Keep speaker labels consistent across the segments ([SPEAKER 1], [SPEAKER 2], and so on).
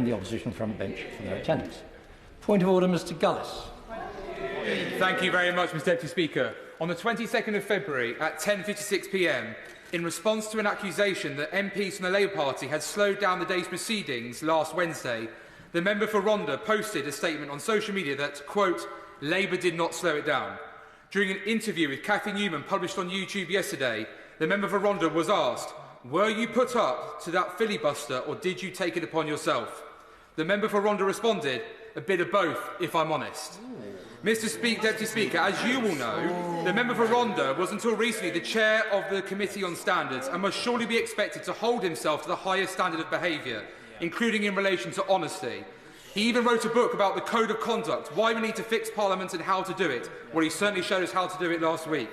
[SPEAKER 1] the opposition front bench for their attendance. Point of order, Mr. Gullis.
[SPEAKER 2] Thank you very much, Mr. Deputy Speaker. On the 22nd of February at 10:56 p.m, in response to an accusation that MPs from the Labour Party had slowed down the day's proceedings last Wednesday, the member for Rhondda posted a statement on social media that, quote, Labour did not slow it down. During an interview with Cathy Newman published on YouTube yesterday, the member for Rhondda was asked, were you put up to that filibuster or did you take it upon yourself? The member for Rhondda responded, a bit of both, if I'm honest. Deputy Speaker, as you will know, the member for Rhondda was until recently the chair of the Committee on Standards and must surely be expected to hold himself to the highest standard of behaviour, including in relation to honesty. He even wrote a book about the Code of Conduct, why we need to fix Parliament and how to do it. Well, he certainly showed us how to do it last week.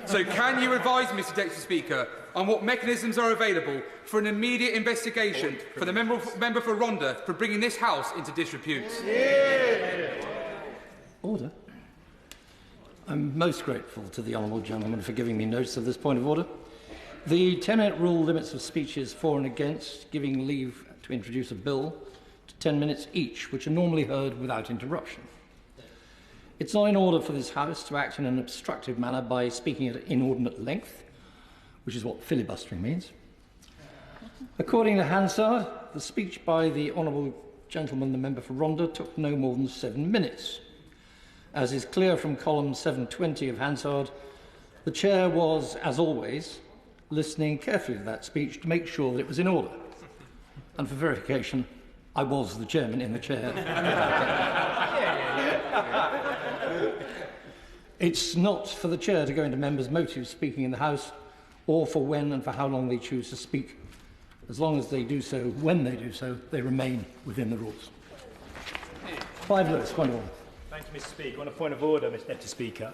[SPEAKER 2] So can you advise, Mr Deputy Speaker, on what mechanisms are available for an immediate investigation for the member for Rhondda for bringing this House into disrepute?
[SPEAKER 1] Order. I'm most grateful to the honourable gentleman for giving me notice of this point of order. The 10-minute rule limits of speeches for and against, giving leave to introduce a bill to 10 minutes each, which are normally heard without interruption. It's not in order for this House to act in an obstructive manner by speaking at inordinate length, which is what filibustering means. According to Hansard, the speech by the honourable gentleman, the member for Rhondda, took no more than 7 minutes. As is clear from column 720 of Hansard, the chair was, as always, listening carefully to that speech to make sure that it was in order. And for verification, I was the chairman in the chair. It's not for the chair to go into members' motives speaking in the House, or for when and for how long they choose to speak. As long as they do so, when they do so, they remain within the rules. Clive Lewis, point of order.
[SPEAKER 3] Thank you, Mr. Speaker. On a point of order, Mr. Deputy Speaker.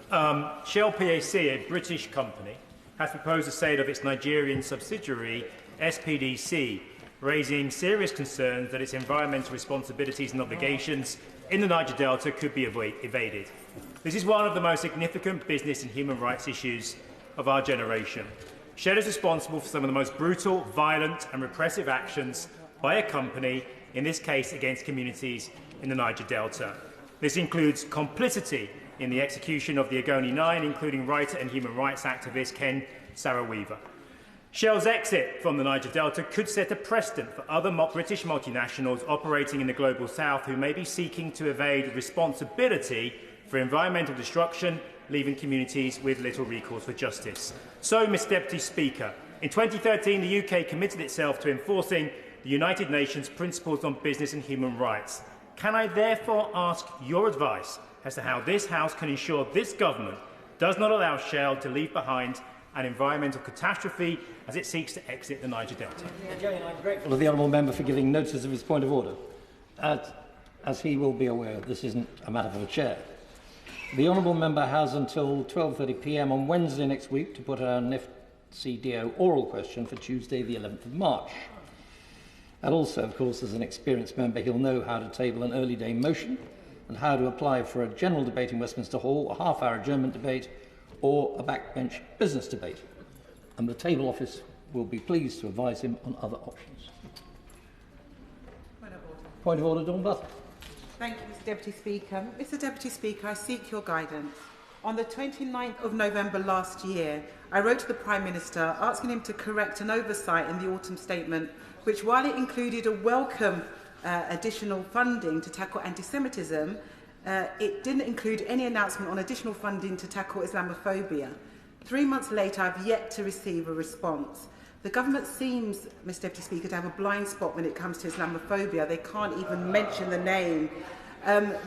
[SPEAKER 3] Shell PAC, a British company, has proposed the sale of its Nigerian subsidiary, SPDC, raising serious concerns that its environmental responsibilities and obligations in the Niger Delta could be evaded. This is one of the most significant business and human rights issues of our generation. Shell is responsible for some of the most brutal, violent and repressive actions by a company, in this case against communities in the Niger Delta. This includes complicity in the execution of the Ogoni 9, including writer and human rights activist Ken Saro-Wiwa. Shell's exit from the Niger Delta could set a precedent for other British multinationals operating in the Global South who may be seeking to evade responsibility for environmental destruction, leaving communities with little recourse for justice. So, Mr. Deputy Speaker, in 2013 the UK committed itself to enforcing the United Nations Principles on Business and Human Rights. Can I therefore ask your advice as to how this House can ensure this government does not allow Shell to leave behind an environmental catastrophe as it seeks to exit the Niger Delta?
[SPEAKER 1] Again, I'm grateful to the honourable member for giving notice of his point of order. As he will be aware, this isn't a matter for the chair. The honourable member has until 12:30 p.m. on Wednesday next week to put an FCDO oral question for Tuesday, the 11th of March. And also, of course, as an experienced member, he'll know how to table an early day motion and how to apply for a general debate in Westminster Hall, a half-hour adjournment debate, or a backbench business debate. And the table office will be pleased to advise him on other options. Point of order, Dawn Butler.
[SPEAKER 4] Thank you, Mr. Deputy Speaker. Mr. Deputy Speaker, I seek your guidance. On the 29th of November last year, I wrote to the Prime Minister asking him to correct an oversight in the autumn statement which, while it included a welcome additional funding to tackle anti-Semitism, it didn't include any announcement on additional funding to tackle Islamophobia. 3 months later, I've yet to receive a response. The government seems, Mr. Deputy Speaker, to have a blind spot when it comes to Islamophobia. They can't even mention the name.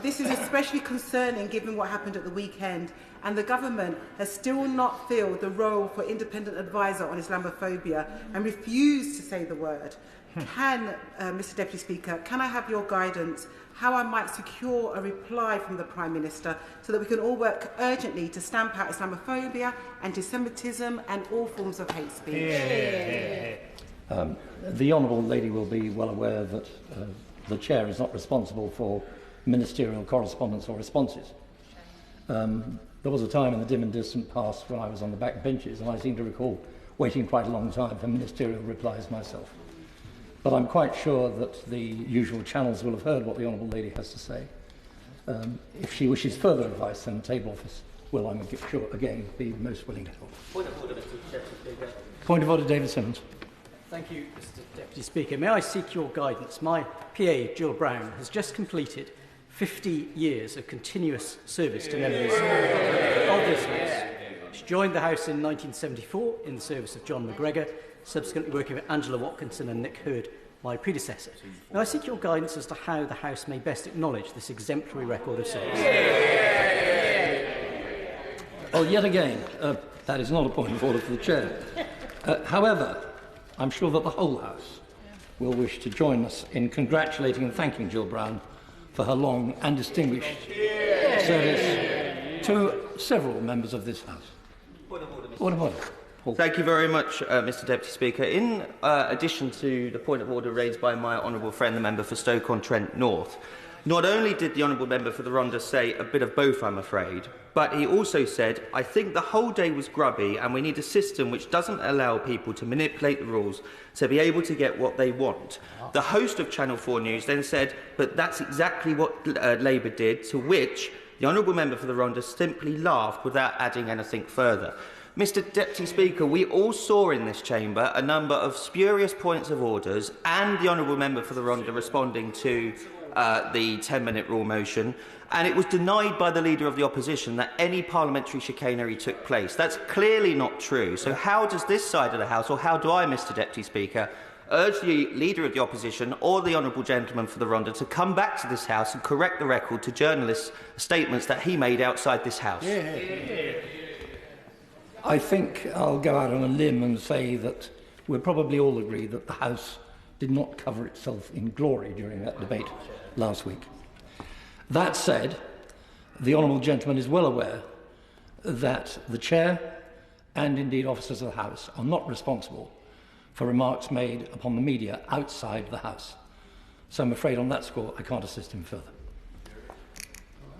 [SPEAKER 4] This is especially concerning given what happened at the weekend, and the government has still not filled the role for independent advisor on Islamophobia and refused to say the word. Can, Mr. Deputy Speaker, can I have your guidance how I might secure a reply from the Prime Minister so that we can all work urgently to stamp out Islamophobia, anti-Semitism and all forms of hate speech?
[SPEAKER 1] The Honourable Lady will be well aware that the Chair is not responsible for ministerial correspondence or responses. There was a time in the dim and distant past when I was on the back benches, and I seem to recall waiting quite a long time for ministerial replies myself. but I'm quite sure that the usual channels will have heard what the Honourable Lady has to say. If she wishes further advice, then the table office will, I'm sure, again, be most willing to help.
[SPEAKER 5] Point of order, Mr. Deputy Speaker.
[SPEAKER 1] Point of order, David Simmonds.
[SPEAKER 5] Thank you, Mr. Deputy Speaker. May I seek your guidance? My PA, Jill Brown, has just completed 50 years of continuous service to members of this House. She joined the House in 1974 in the service of John McGregor, subsequently working with Angela Watkinson and Nick Hurd, my predecessor. May I seek your guidance as to how the House may best acknowledge this exemplary record of service?
[SPEAKER 1] Well, yet again, that is not a point of order for the Chair. However, I'm sure that the whole House will wish to join us in congratulating and thanking Jill Brown for her long and distinguished service to several members of this House. Point of order. Paul.
[SPEAKER 6] Thank you very much, Mr. Deputy Speaker. In addition to the point of order raised by my honourable friend, the member for Stoke-on-Trent North, not only did the honourable member for the Rhondda say a bit of both, I'm afraid, but he also said, I think the whole day was grubby and we need a system which doesn't allow people to manipulate the rules to be able to get what they want. The host of Channel 4 News then said, but that's exactly what Labour did, to which the honourable member for the Rhondda simply laughed without adding anything further. Mr. Deputy Speaker, we all saw in this chamber a number of spurious points of orders and the honourable member for the Rhondda responding to the 10-minute rule motion, and it was denied by the Leader of the Opposition that any parliamentary chicanery took place. That's clearly not true. So how does this side of the House, or how do I, Mr. Deputy Speaker, urge the Leader of the Opposition or the honourable gentleman for the Rhondda to come back to this House and correct the record to journalists' statements that he made outside this House?
[SPEAKER 1] I think I'll go out on a limb and say that we'll probably all agree that the House did not cover itself in glory during that debate last week. That said, the honourable gentleman is well aware that the Chair and indeed officers of the House are not responsible for remarks made upon the media outside the House. So I'm afraid on that score I can't assist him further.